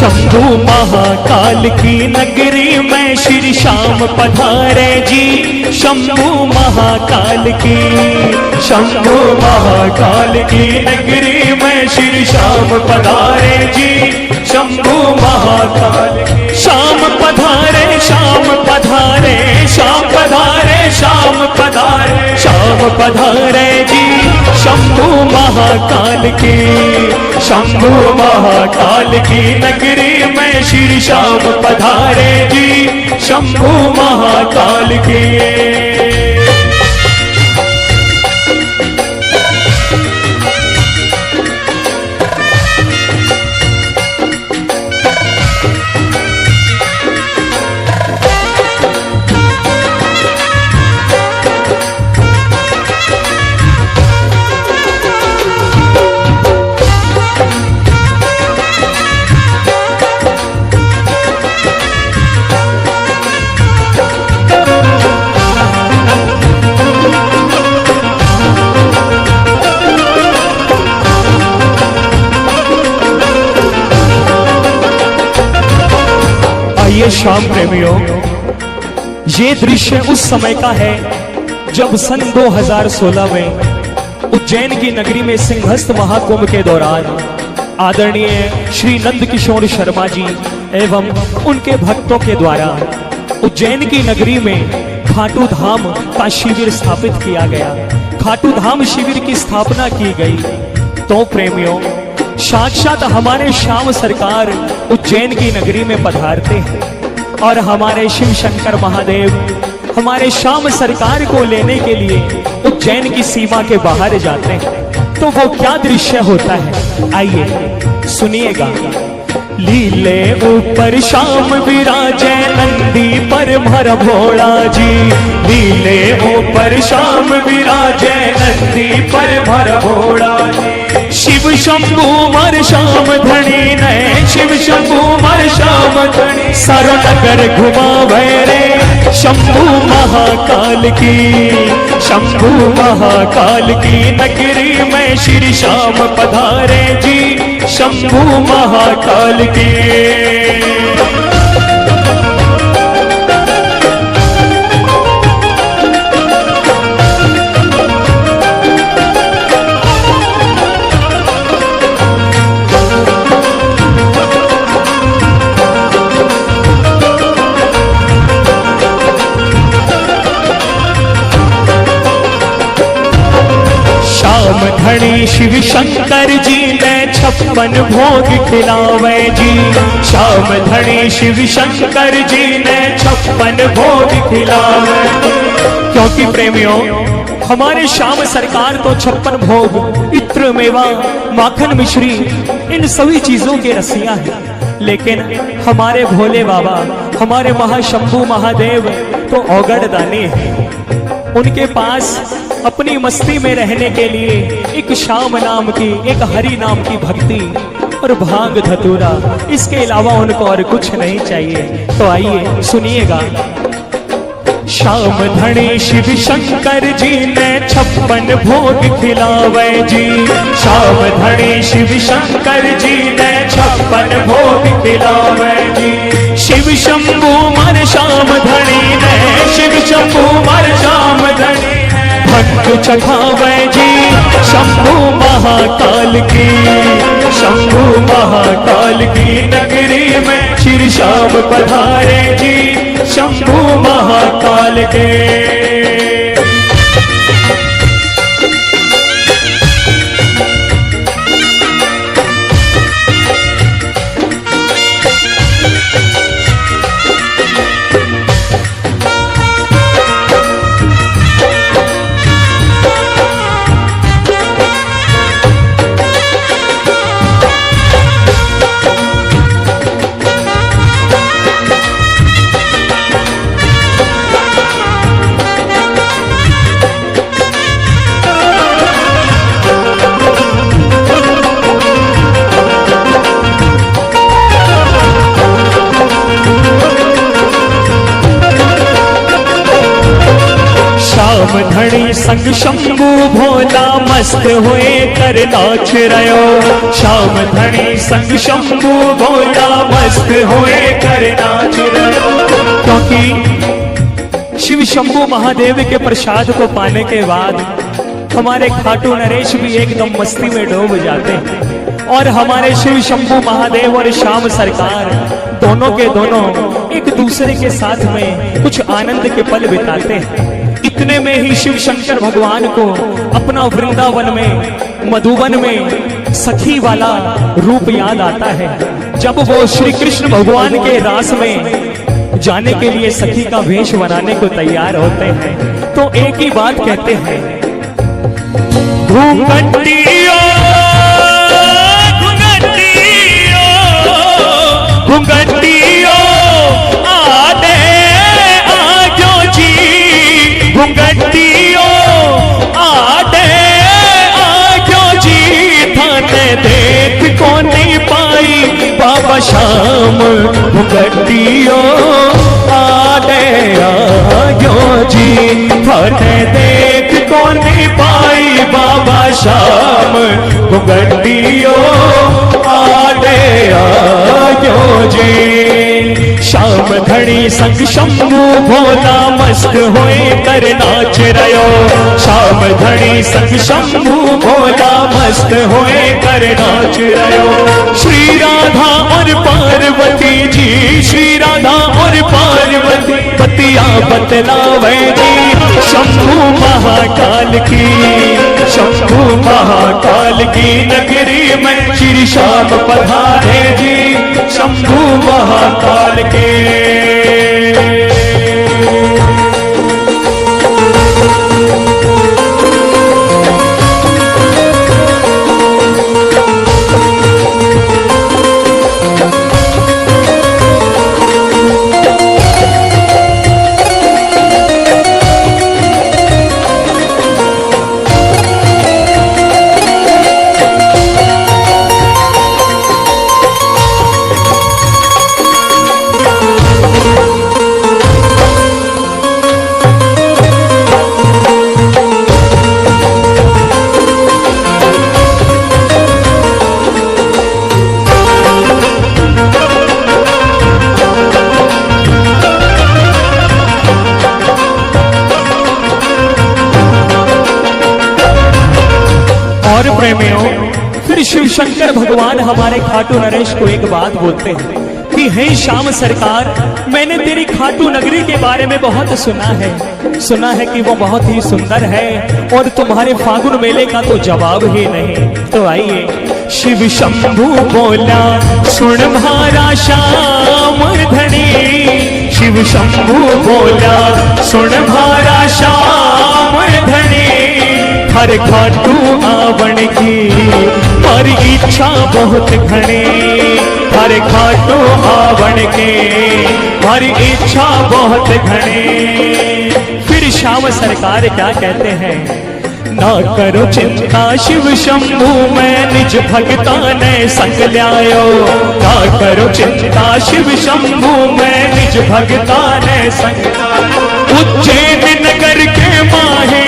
शंभू महाकाल की नगरी में श्री श्याम पधारे जी। शंभू महाकाल की, शंभू महाकाल की नगरी में श्री श्याम पधारे जी। शंभू महाकाल की, श्याम पधारे, श्याम पधारे, श्याम पधारे, श्याम पधारे, श्याम पधारे जी। शंभू महाकाल की, शंभू महाकाल की नगरी में श्री श्याम पधारे जी। शंभू महाकाल की। ये शाम प्रेमियों, ये दृश्य उस समय का है जब सन 2016 में उज्जैन की नगरी में सिंहस्थ महाकुंभ के दौरान आदरणीय श्री नंद किशोर शर्मा जी एवं उनके भक्तों के द्वारा उज्जैन की नगरी में खाटू धाम का शिविर स्थापित किया गया। खाटू धाम शिविर की स्थापना की गई। तो प्रेमियों, साक्षात हमारे श्याम सरकार उज्जैन की नगरी में पधारते हैं और हमारे शिव शंकर महादेव हमारे श्याम सरकार को लेने के लिए उज्जैन की सीमा के बाहर जाते हैं। तो वो क्या दृश्य होता है, आइए सुनिएगा। लीले ऊपर श्याम विराजे नंदी पर भर भोला जी। लीले ऊपर श्याम विराजे नंदी पर भर भोला जी। शिव शंभू मर श्याम धनी ने, शिव शंभू मर श्याम धनी सारो नगर घुमावे रे। शंभू महाकाल की, शंभू महाकाल की नगरी में श्री श्याम पधारे जी। शंभू महाकाल की। श्याम धनी शिव शंकर जी ने 56 भोग खिलावे जी। श्याम धनी शिव शंकर जी ने 56 भोग खिलावे। क्योंकि प्रेमियों, हमारे श्याम सरकार तो 56 भोग, इत्र मेवा, माखन मिश्री, इन सभी चीजों के रसिया हैं। लेकिन हमारे भोले बाबा, हमारे महाशंभू महादेव तो औगड़ दानी है। उनके पास अपनी मस्ती में रहने के लिए एक श्याम नाम की, एक हरि नाम की भक्ति और भांग धतूरा, इसके अलावा उनको और कुछ नहीं चाहिए। तो आइए सुनिएगा। श्याम धनी शिव शंकर जी ने 56 भोग खिलावे जी। श्याम धनी शिव शंकर जी ने 56 भोग खिलावे जी। शिव शंभू मर श्याम धनी ने, शिव शंभू मर श्याम धनी भक्त चखावे जी। शंभू महाकाल की, शंभू महाकाल की नगरी में श्री श्याम पधारे जी। शंभू महाकाल के। धनी संग शंभू भोला मस्त हुए कर नाच रयो। श्याम धनी संग शंभू भोला मस्त हुए कर नाच रयो। क्योंकि शिव शंभू महादेव के प्रसाद को पाने के बाद हमारे खाटू नरेश भी एकदम मस्ती में डूब जाते हैं और हमारे शिव शंभू महादेव और श्याम सरकार दोनों के दोनों एक दूसरे के साथ में कुछ आनंद के पल बिताते हैं। इतने में ही शिव शंकर भगवान को अपना वृंदावन में मधुबन में सखी वाला रूप याद आता है। जब वो श्री कृष्ण भगवान के रास में जाने के लिए सखी का वेश बनाने को तैयार होते हैं तो एक ही बात कहते हैं, घूंघटियो घूंघटियो घूंघटियो आदे आजो जी। घूंघटियो आदे आजो जी। थाने देख को नहीं पाई बाबा श्याम। घूंघटियो आदे आजो जी। थाने देख को नहीं पाई बाबा श्याम। घूंघटियो आडे आयो जी। श्याम धनी संग शंभू भोला मस्त होए कर नाच रयो। श्याम धनी संग शंभू भोला मस्त होए कर नाच रयो। श्री राधा और पार्वती जी। श्री राधा और पार्वती बतिया बतलावे जी। शंभू महाकाल की। शंभू महाकाल की नगरी में श्री श्याम पधारे जी। शंभू महाकाल के। और प्रेमियों फिर शिव शंकर भगवान हमारे खाटू नरेश को एक बात बोलते हैं कि हे श्याम सरकार, मैंने तेरी खाटू नगरी के बारे में बहुत सुना है कि वो बहुत ही सुंदर है और तुम्हारे फागुन मेले का तो जवाब ही नहीं। तो आइए शिव शंभू बोला सुन भारा श्याम धनी। शिव शंभू बोला सुन भारा श्याम धनी। हर खाटू आवण की पर इच्छा बहुत घनी। हर खाटू आवण के हर इच्छा बहुत घनी। फिर श्याम सरकार क्या कहते हैं, ना करो चिंता शिव शंभू मैं निज भगता ने संग ल्यायो। ना करो चिंता शिव शंभू मैं निज भगता ने संग ल्यायो। उज्जैन नगर के माहे।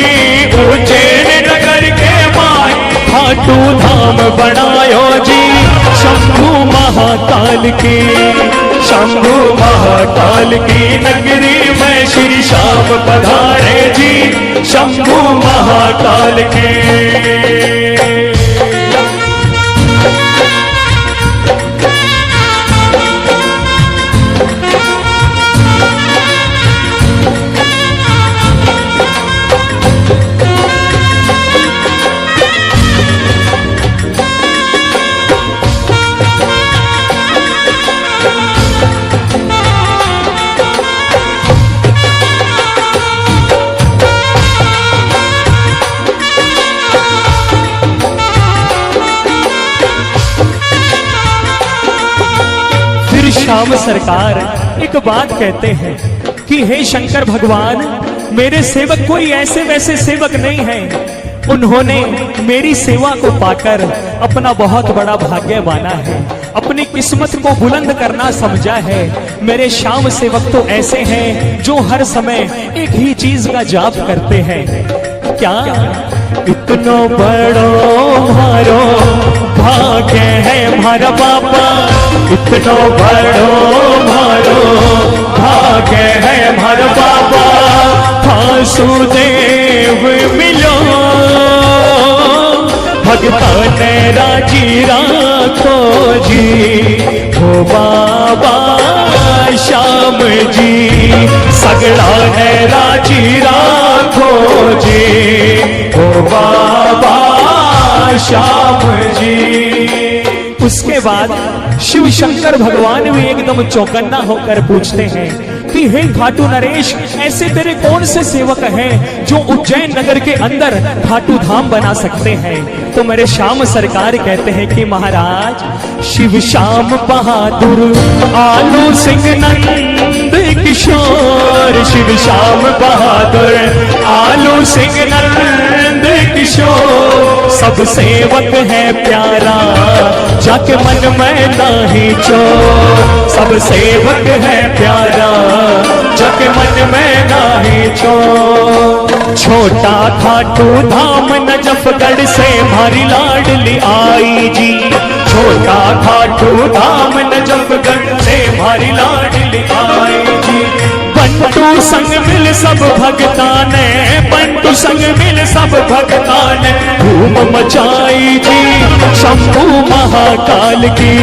उज्जैन नगर के माहे। खाटू धाम बनायो जी। शंभू महाकाल की। शंभू महाकाल की नगरी में श्री श्याम पधारे जी। शंभू महाकाल के। श्याम सरकार एक बात कहते हैं कि हे शंकर भगवान, मेरे सेवक कोई ऐसे वैसे सेवक नहीं है। उन्होंने मेरी सेवा को पाकर अपना बहुत बड़ा भाग्य माना है, अपनी किस्मत को बुलंद करना समझा है। मेरे श्याम सेवक तो ऐसे हैं जो हर समय एक ही चीज का जाप करते हैं। क्या इतनो बड़ो मारो भाग्य है मारा बाबा, इतनो बड़ो मारो भाग्य है मारा बाबा। वासुदेव मिलो भगवान राजी राखो जी, हो बाबा श्याम जी सगड़ा ने राजी राखो जी, हो बाबा श्याम जी। उसके बाद शिव शंकर भगवान भी एकदम चौकन्ना होकर पूछते हैं कि हे खाटू नरेश, ऐसे तेरे कौन से सेवक हैं जो उज्जैन नगर के अंदर खाटू धाम बना सकते हैं? तो मेरे श्याम सरकार कहते हैं कि महाराज शिव श्याम बहादुर आलू सिंह नंद किशोर, शिव श्याम बहादुर आलू सिंह नंद किशोर, सब सेवक है प्यारा जाके मन में नाही चोर, सब सेवक है प्यारा जाके मन में नाही चोर। छोटा खाटू धाम नजफगढ़ से भारी लाडली आई जी, छोटा खाटू धाम नजफगढ़ से भारी लाडली आई जी। बंटू संग मिल सब भगता ने, बंटू संग मिल सब भगता ने धूम मचाई जी। शंभू महाकाल की,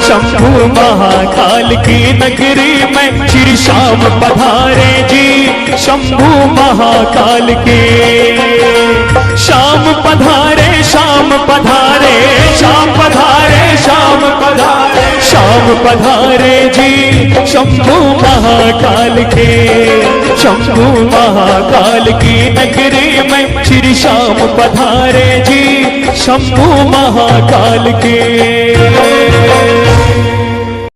शंभू महाकाल की नगरी में श्री श्याम पधारे जी, शंभू महाकाल के श्याम पधारे, श्याम पधारे, श्याम पधारे, श्याम पधारे, श्याम पधारे जी। शंभू महाकाल के, शंभू महाकाल की नगरी में श्री श्याम पधारे जी, शंभू महाकाल के।